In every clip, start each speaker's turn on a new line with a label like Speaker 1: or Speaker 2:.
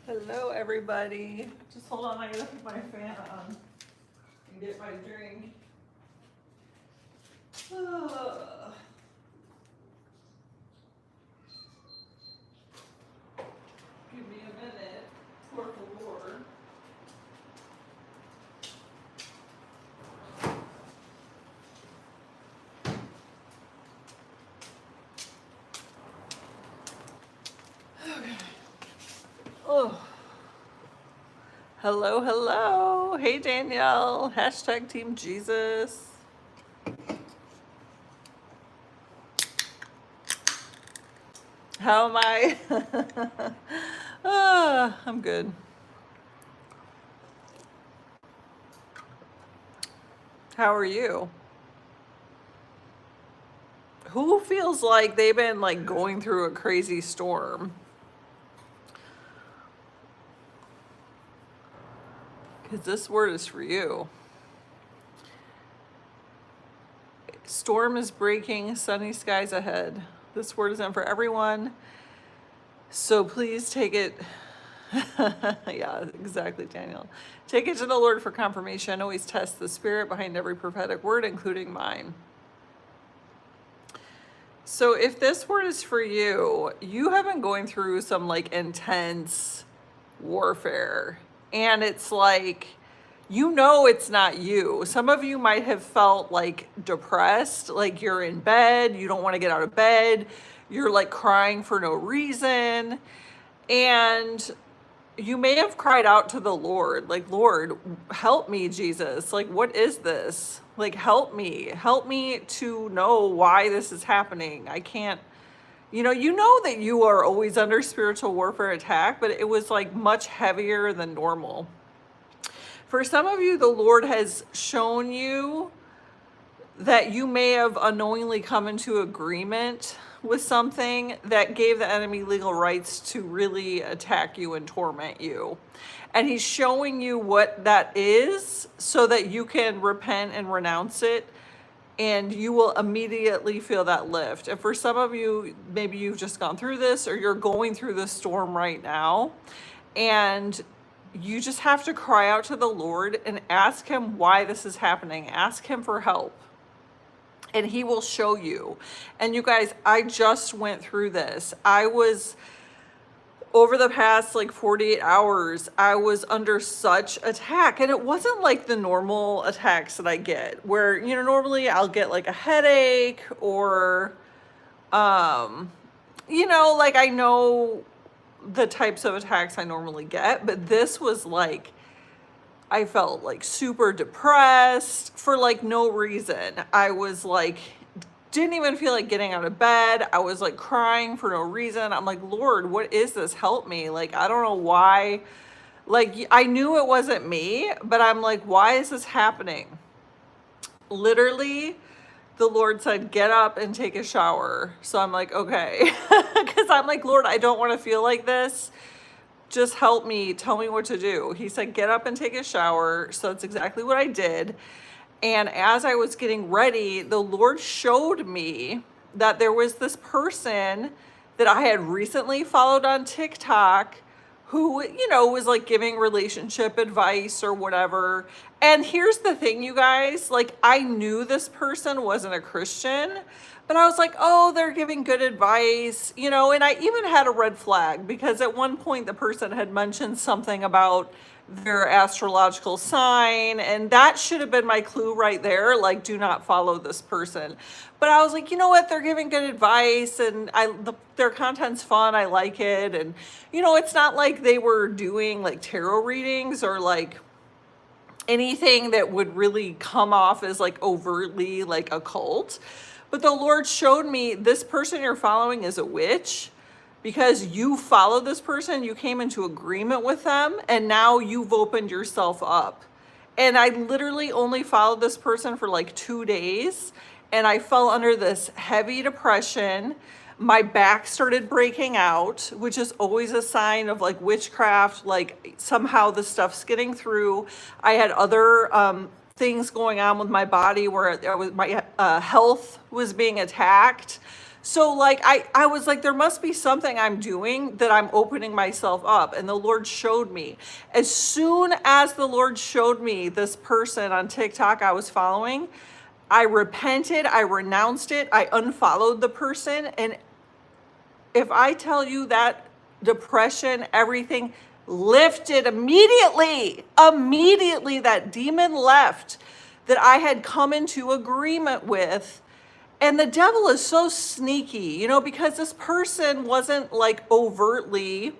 Speaker 1: Hello, everybody. Just hold on, I gotta put my fan on and get my drink. Give me a minute, por favor. Okay. Oh. Hello, hello. Hey, Danielle. Hashtag Team Jesus. How am I? I'm good. How are you? Who feels like they've been like going through a crazy storm? Because this word is for you. Storm is breaking, sunny skies ahead. This word is in for everyone. So please take it. Yeah, exactly, Daniel. Take it to the Lord for confirmation. Always test the spirit behind every prophetic word, including mine. So if this word is for you, you have been going through some like intense warfare. And it's like, you know, it's not you. Some of you might have felt like depressed, like you're in bed, you don't want to get out of bed, you're like crying for no reason. And you may have cried out to the Lord, like, Lord, help me, Jesus. Like, what is this? Like, help me to know why this is happening. I can't, you know that you are always under spiritual warfare attack, but it was like much heavier than normal. For some of you, the Lord has shown you that you may have unknowingly come into agreement with something that gave the enemy legal rights to really attack you and torment you. And he's showing you what that is so that you can repent and renounce it, and you will immediately feel that lift. And for some of you, maybe you've just gone through this or you're going through this storm right now, and you just have to cry out to the Lord and ask him why this is happening. Ask him for help. And he will show you. And you guys, I just went through this. I was, over the past like 48 hours, I was under such attack. And it wasn't like the normal attacks that I get where, normally I'll get like a headache or, like I know the types of attacks I normally get, but this was like, I felt like super depressed for like no reason. I was like, didn't even feel like getting out of bed. I was like crying for no reason. I'm like, Lord, what is this? Help me. Like, I don't know why. Like, I knew it wasn't me, but I'm like, why is this happening? Literally, the Lord said, get up and take a shower. So I'm like, okay. Because I'm like, Lord, I don't want to feel like this. Just help me, tell me what to do. He said, get up and take a shower. So that's exactly what I did. And as I was getting ready, the Lord showed me that there was this person that I had recently followed on TikTok who, was like giving relationship advice or whatever. And here's the thing, you guys, like I knew this person wasn't a Christian, but I was like, oh, they're giving good advice, and I even had a red flag because at one point the person had mentioned something about their astrological sign, and that should have been my clue right there, like, do not follow this person. But I was like, you know what, they're giving good advice, and their content's fun, I like it, and, it's not like they were doing, like, tarot readings or, like, anything that would really come off as, like, overtly, like, occult. But the Lord showed me this person you're following is a witch because you followed this person, you came into agreement with them, and now you've opened yourself up. And I literally only followed this person for like 2 days, and I fell under this heavy depression. My back started breaking out, which is always a sign of like witchcraft, like somehow the stuff's getting through. I had other things going on with my body where my health was being attacked. So like I was like, there must be something I'm doing that I'm opening myself up. And the Lord showed me. As soon as the Lord showed me this person on TikTok I was following, I repented, I renounced it, I unfollowed the person. And if I tell you that depression, everything lifted immediately, that demon left that I had come into agreement with. And the devil is so sneaky, because this person wasn't like overtly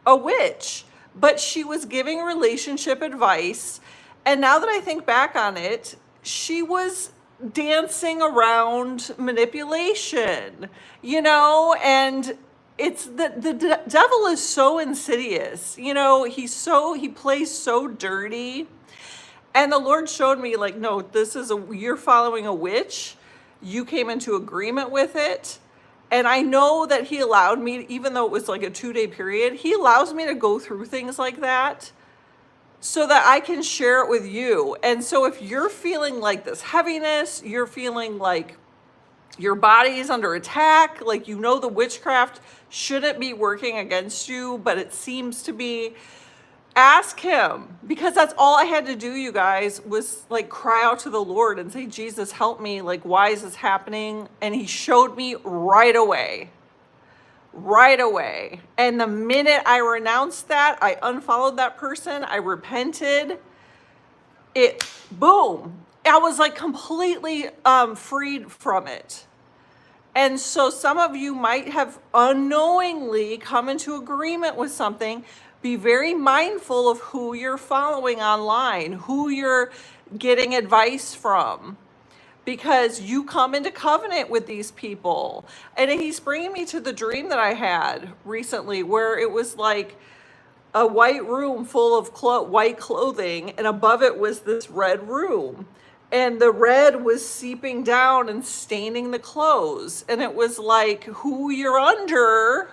Speaker 1: a witch, but she was giving relationship advice. And now that I think back on it, she was dancing around manipulation, and it's the devil is so insidious, he plays so dirty. And the Lord showed me like, no, you're following a witch. You came into agreement with it. And I know that he allowed me, even though it was like a 2-day period, he allows me to go through things like that so that I can share it with you. And so if you're feeling like this heaviness, you're feeling like your body is under attack, like the witchcraft shouldn't be working against you, but it seems to be, ask him, because that's all I had to do, you guys, was like cry out to the Lord and say, Jesus, help me. Like, why is this happening? And he showed me right away. And the minute I renounced that, I unfollowed that person, I repented, boom, I was like completely freed from it. And so some of you might have unknowingly come into agreement with something. Be very mindful of who you're following online, who you're getting advice from, because you come into covenant with these people. And he's bringing me to the dream that I had recently, where it was like a white room full of white clothing, and above it was this red room. And the red was seeping down and staining the clothes. And it was like, who you're under,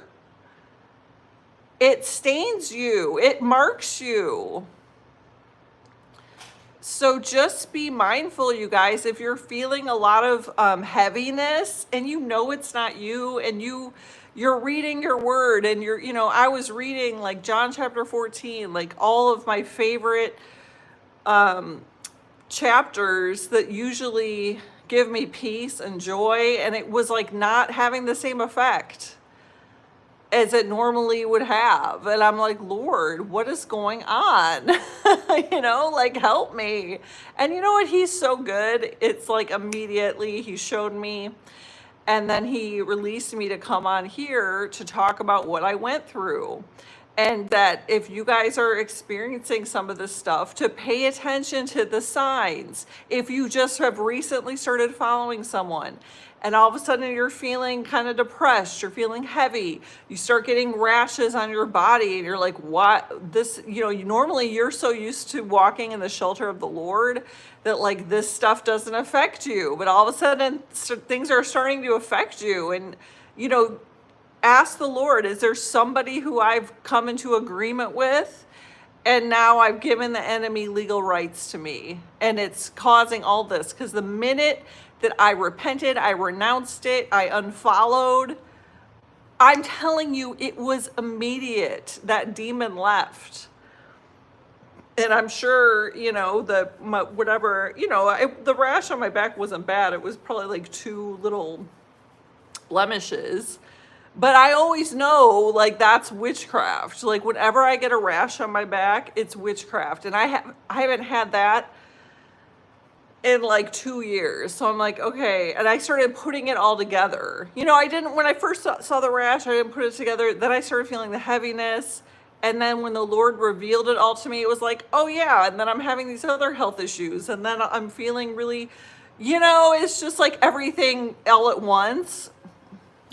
Speaker 1: it stains you, it marks you. So just be mindful, you guys, if you're feeling a lot of heaviness and it's not you, and you're reading your word, and I was reading like John chapter 14, like all of my favorite chapters that usually give me peace and joy, and it was like not having the same effect as it normally would have. And I'm like, Lord, what is going on? Like, help me. And you know what? He's so good. It's like immediately he showed me, and then he released me to come on here to talk about what I went through. And that if you guys are experiencing some of this stuff, to pay attention to the signs. If you just have recently started following someone, and all of a sudden you're feeling kind of depressed, you're feeling heavy, you start getting rashes on your body, and you're like, what? Normally you're so used to walking in the shelter of the Lord that like this stuff doesn't affect you. But all of a sudden things are starting to affect you. And, ask the Lord, is there somebody who I've come into agreement with, and now I've given the enemy legal rights to me, and it's causing all this? Because the minute that I repented, I renounced it, I unfollowed, I'm telling you, it was immediate. That demon left. And I'm sure, the rash on my back wasn't bad. It was probably like 2 little blemishes. But I always know, like, that's witchcraft. Like, whenever I get a rash on my back, it's witchcraft. And I haven't had that in like 2 years. So I'm like, okay. And I started putting it all together. When I first saw the rash, I didn't put it together. Then I started feeling the heaviness. And then when the Lord revealed it all to me, it was like, oh yeah. And then I'm having these other health issues. And then I'm feeling really, it's just like everything all at once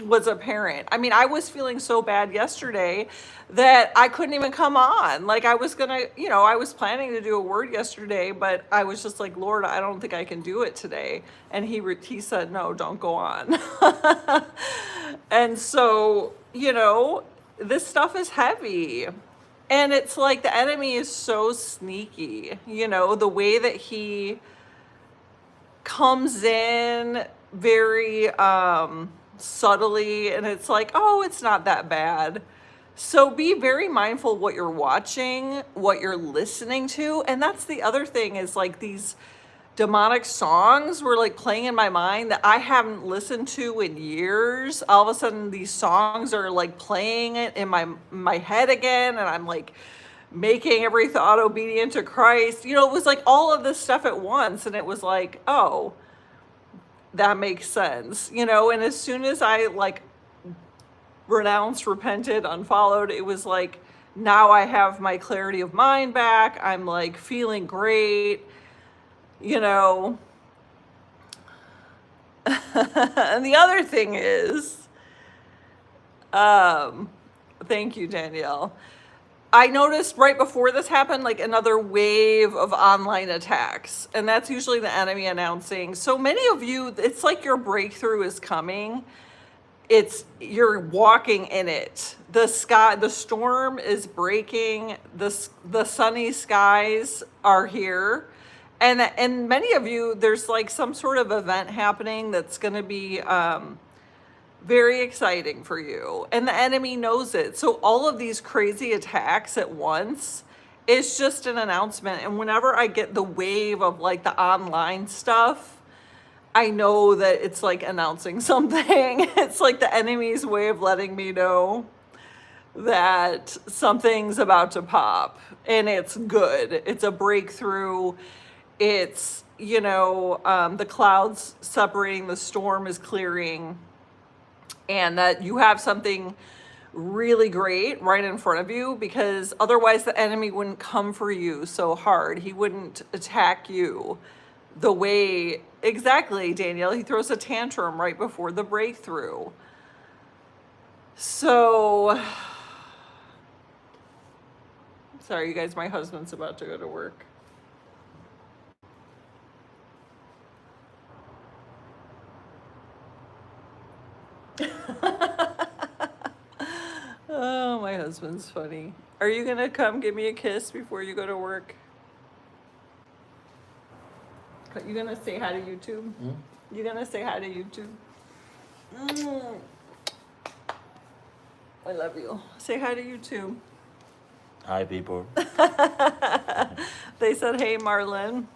Speaker 1: was apparent. I mean, I was feeling so bad yesterday that I couldn't even come on. Like, I was gonna, I was planning to do a word yesterday, but I was just like, Lord, I don't think I can do it today. And he said, no, don't go on. And so, this stuff is heavy. And it's like the enemy is so sneaky, the way that he comes in very, subtly, and it's like, oh, it's not that bad. So be very mindful what you're watching, what you're listening to. And that's the other thing, is like these demonic songs were like playing in my mind that I haven't listened to in years. All of a sudden these songs are like playing it in my head again, and I'm like making every thought obedient to Christ. You know, it was like all of this stuff at once, and it was like, oh, that makes sense, you know. And as soon as I like renounced, repented, unfollowed, it was like, now I have my clarity of mind back. I'm like feeling great, you know. And the other thing is, thank you, Danielle. I noticed right before this happened, like another wave of online attacks, and that's usually the enemy announcing. So many of you, it's like your breakthrough is coming. You're walking in it. The storm is breaking. The sunny skies are here. And many of you, there's like some sort of event happening that's going to be very exciting for you. And the enemy knows it. So all of these crazy attacks at once is just an announcement. And whenever I get the wave of like the online stuff, I know that it's like announcing something. It's like the enemy's way of letting me know that something's about to pop, and it's good. It's a breakthrough. It's, you know, the clouds separating, the storm is clearing, and that you have something really great right in front of you, because otherwise the enemy wouldn't come for you so hard. He wouldn't attack you the way, exactly, Danielle, he throws a tantrum right before the breakthrough. So, sorry, you guys, my husband's about to go to work. Oh, my husband's funny. Are you gonna come give me a kiss before you go to work? You gonna say hi to YouTube? You gonna say hi to YouTube? I love you. Say hi to YouTube.
Speaker 2: Hi, people.
Speaker 1: They said, hey, Marlon.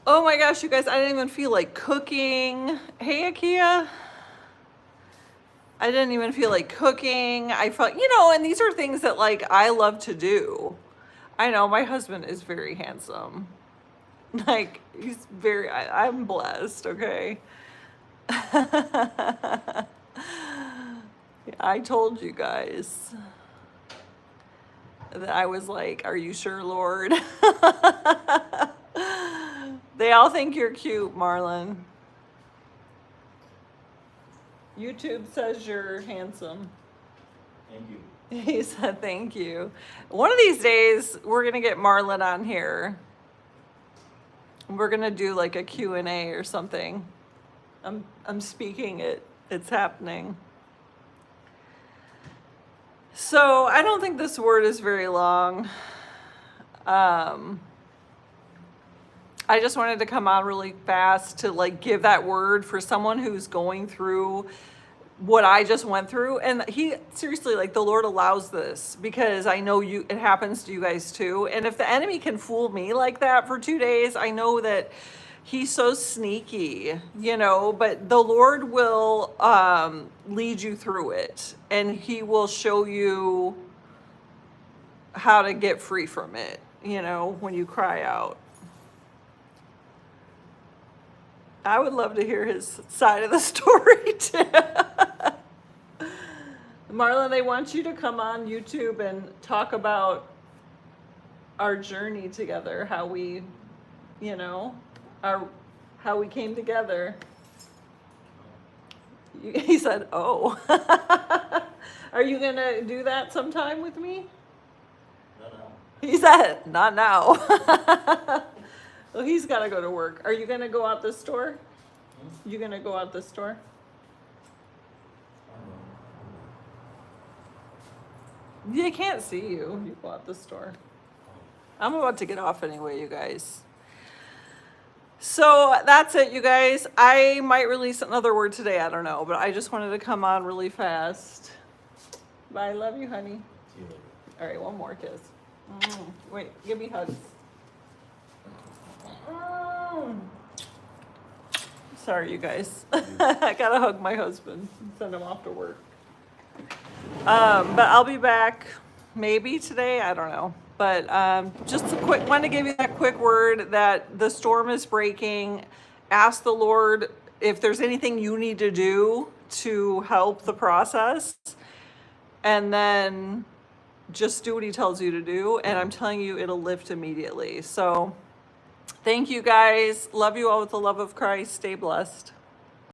Speaker 1: Oh my gosh, you guys, I didn't even feel like cooking. Hey, Akia. I didn't even feel like cooking. I felt, you know, and these are things that like I love to do. I know my husband is very handsome. Like, he's very, I'm blessed, okay? I told you guys that I was like, are you sure, Lord? They all think you're cute, Marlon. YouTube says you're handsome.
Speaker 2: Thank you.
Speaker 1: He said thank you. One of these days, we're going to get Marlon on here. We're going to do like a Q&A or something. I'm speaking it. It's happening. So I don't think this word is very long. I just wanted to come on really fast to like give that word for someone who's going through what I just went through. And he seriously, like, the Lord allows this because I know it happens to you guys too. And if the enemy can fool me like that for 2 days, I know that he's so sneaky, you know, but the Lord will lead you through it, and he will show you how to get free from it, you know, when you cry out. I would love to hear his side of the story too. Marlon, they want you to come on YouTube and talk about our journey together, how we, you know, how we came together. He said, oh. Are you going to do that sometime with me?
Speaker 2: No, no.
Speaker 1: He said, not now. Well, he's got to go to work. Are you going to go out the store? You going to go out the store? They can't see you. You go out the store. I'm about to get off anyway, you guys. So that's it, you guys. I might release another word today. I don't know, but I just wanted to come on really fast. Bye. Love you, honey.
Speaker 2: See you later.
Speaker 1: All right, one more kiss. Wait, give me hugs. Sorry, you guys. I gotta hug my husband and send him off to work. But I'll be back maybe today. I don't know. But just want to give you that quick word that the storm is breaking. Ask the Lord if there's anything you need to do to help the process. And then just do what he tells you to do. And I'm telling you, it'll lift immediately. So thank you guys. Love you all with the love of Christ. Stay blessed.